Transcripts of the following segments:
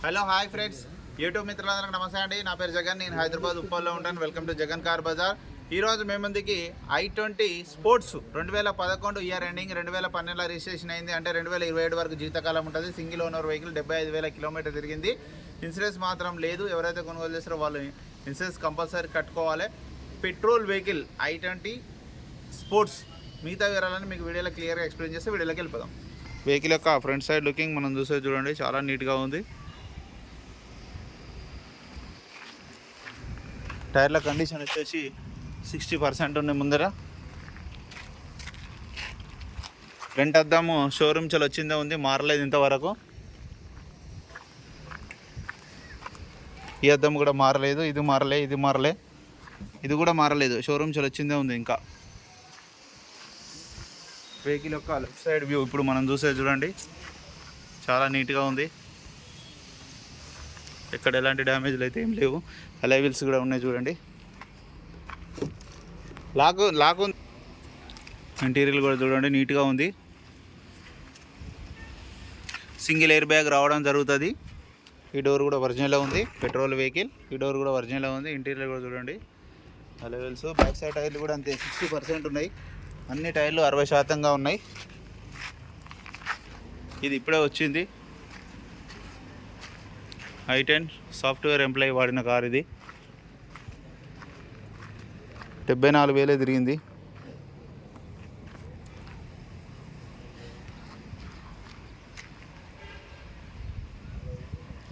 Hello hi friends, YouTube మిత్రులందరికీ నమస్తే అండి. నా పేరు జగన్, నేను హైదరాబాద్ ఉప్పల్లో ఉంటాను. Welcome to Jagan car Bazaar. ఈరోజు మేము ముందుకి i20 sports 2011 year ending, 2012 registration అయింది. అంటే 2027 వరకు జీవితకాలం ఉంటుంది. సింగిల్ ఓనర్ వెహికల్, 75,000 కిలోమీటర్ తిరిగింది. ఇన్సూరెన్స్ మాత్రం లేదు. ఎవరైతే కొనుగోలు చేస్తారో వాళ్ళు ఇన్సూరెన్స్ కంపల్సరీ కట్టుకోవాలి. Petrol vehicle i20 sports. మిగతా వివరాలను మీకు వీడియోలో క్లియర్గా ఎక్స్ప్లెయిన్ చేస్తే వీడియోలోకి వెళ్ళిపోదాం. వెహికల్ యొక్క ఫ్రంట్ సైడ్ లుకింగ్ మనం చూసే చూడండి, చాలా నీట్గా ఉంది. టైర్ల కండిషన్ వచ్చేసి 60% ఉంది. ముందర ఫ్రంట్ అద్దాము షోరూమ్ చల్ వచ్చిందే ఉంది, మారలేదు ఇంతవరకు. ఈ అద్దం కూడా మారలేదు, ఇది మారలే, ఇది కూడా మారలేదు. షోరూమ్ చల్ వచ్చిందే ఉంది ఇంకా. వెహికల్ యొక్క లెఫ్ట్ సైడ్ వ్యూ ఇప్పుడు మనం చూసే చూడండి, చాలా నీట్గా ఉంది. ఎక్కడ ఎలాంటి డ్యామేజ్లు అయితే ఏం లేవు. అలై వీల్స్ కూడా ఉన్నాయి చూడండి. లాక్ ఉంది. ఇంటీరియర్ కూడా చూడండి, నీట్గా ఉంది. సింగిల్ ఎయిర్ బ్యాగ్ రావడం జరుగుతుంది. ఈ డోర్ కూడా ఒరిజినల్లో ఉంది. పెట్రోల్ వెహికల్, ఈ డోర్ కూడా ఒరిజినల్లో ఉంది. ఇంటీరియర్ కూడా చూడండి, అలై వీల్స్. బ్యాక్ సైడ్ టైర్లు కూడా అంతే, 60% ఉన్నాయి. అన్ని టైర్లు 60%గా ఉన్నాయి. ఇది ఇప్పుడే వచ్చింది. i10 సాఫ్ట్వేర్ ఎంప్లాయీ వాడిన కార్ ఇది. 74,000 తిరిగింది.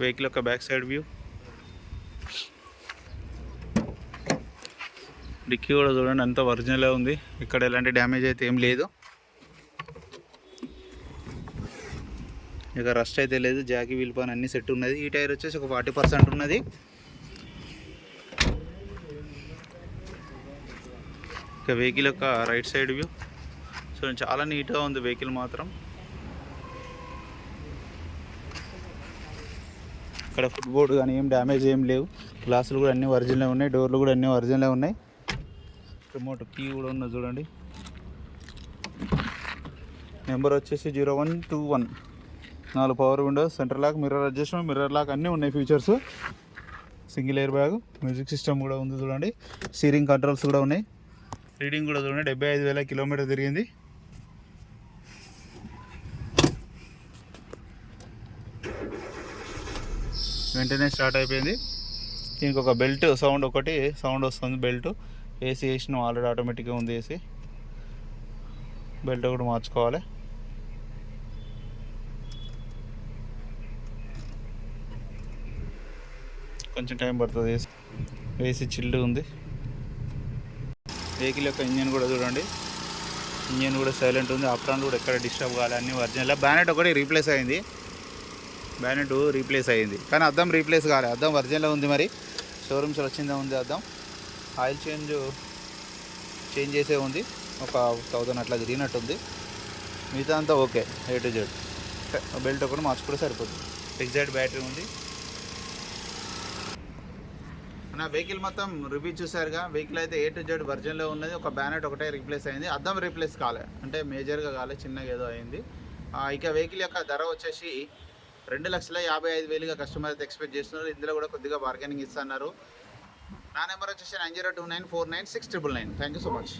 వెహికల్ యొక్క బ్యాక్ సైడ్ వ్యూ. డిక్కీ కూడా చూడండి, అంతా ఒరిజినలే ఉంది. ఇక్కడ ఎలాంటి డ్యామేజ్ అయితే ఏం లేదు. ఇక రస్ట్ అయితే లేదు. జాకీ వీల్ పైన అన్ని సెట్ ఉన్నది. ఈ టైర్ వచ్చేసి ఒక 40% ఉన్నది. ఇక వెహికల్ యొక్క రైట్ సైడ్ వ్యూ. సో చాలా నీట్గా ఉంది వెహికల్ మాత్రం. ఇక్కడ ఫుట్ బోర్డు కానీ ఏం డ్యామేజ్ ఏం లేవు. గ్లాసులు కూడా అన్నీ ఒరిజినల్ ఉన్నాయి. డోర్లు కూడా అన్నీ ఒరిజినల్ ఉన్నాయి. రిమోట్ కీ కూడా ఉన్నది చూడండి. నెంబర్ వచ్చేసి 0121. 4 power windows, centre lock, mirror adjustment, mirror lock అన్నీ ఉన్నాయి features. Single air bag, music system కూడా ఉంది చూడండి. స్టీరింగ్ కంట్రోల్స్ కూడా ఉన్నాయి. రీడింగ్ కూడా చూడండి, 75,000 కిలోమీటర్ తిరిగింది. వెంటనే స్టార్ట్ అయిపోయింది. దీనికి ఒక బెల్ట్ సౌండ్ వస్తుంది. బెల్ట్ ఏసీ వేసినాం ఆల్రెడీ, ఆటోమేటిక్గా ఉంది ఏసీ. బెల్ట్ కూడా మార్చుకోవాలి. కొంచెం టైం పడుతుంది. ఏసీ చిల్డ్ ఉంది. వెహికల్ యొక్క ఇంజన్ కూడా చూడండి, ఇంజన్ కూడా సైలెంట్ ఉంది. ఆప్రాన్ కూడా ఎక్కడ డిస్టర్బ్ కావాలి, అన్నీ ఒరిజినల్. బ్యానెట్ ఒకటి రీప్లేస్ అయింది. కానీ అద్దం రీప్లేస్ కాలేదు. అద్దం ఒరిజినల్ ఉంది. మరి షోరూమ్స్ వచ్చిందే ఉంది అద్దం. ఆయిల్ చేంజ్ చేసే ఉంది. ఒక 1000 అట్లా తిరిగినట్టుంది. మిగతా అంతా okay, A to Z. Belt ఒకటి మార్చుకుంటే సరిపోతుంది. ఎగ్జాక్ట్ బ్యాటరీ ఉంది. నా వెహికల్ మొత్తం రివ్యూ చూసారుగా. వెహికల్ అయితే A to Z వర్జన్లో ఉన్నది. ఒక బ్యానెట్ ఒకటే రీప్లేస్ అయింది. అద్దం రీప్లేస్ కాలే, అంటే మేజర్గా కాలే, చిన్నగా ఏదో అయింది. ఇక వెహికల్ యొక్క ధర వచ్చేసి 2,55,000గా కస్టమర్ అయితే ఎక్స్పెక్ట్ చేస్తున్నారు. ఇందులో కూడా కొద్దిగా బార్గెనింగ్ ఇస్తున్నారు. నా నెంబర్ వచ్చేసి 9029496999. Thank you so much.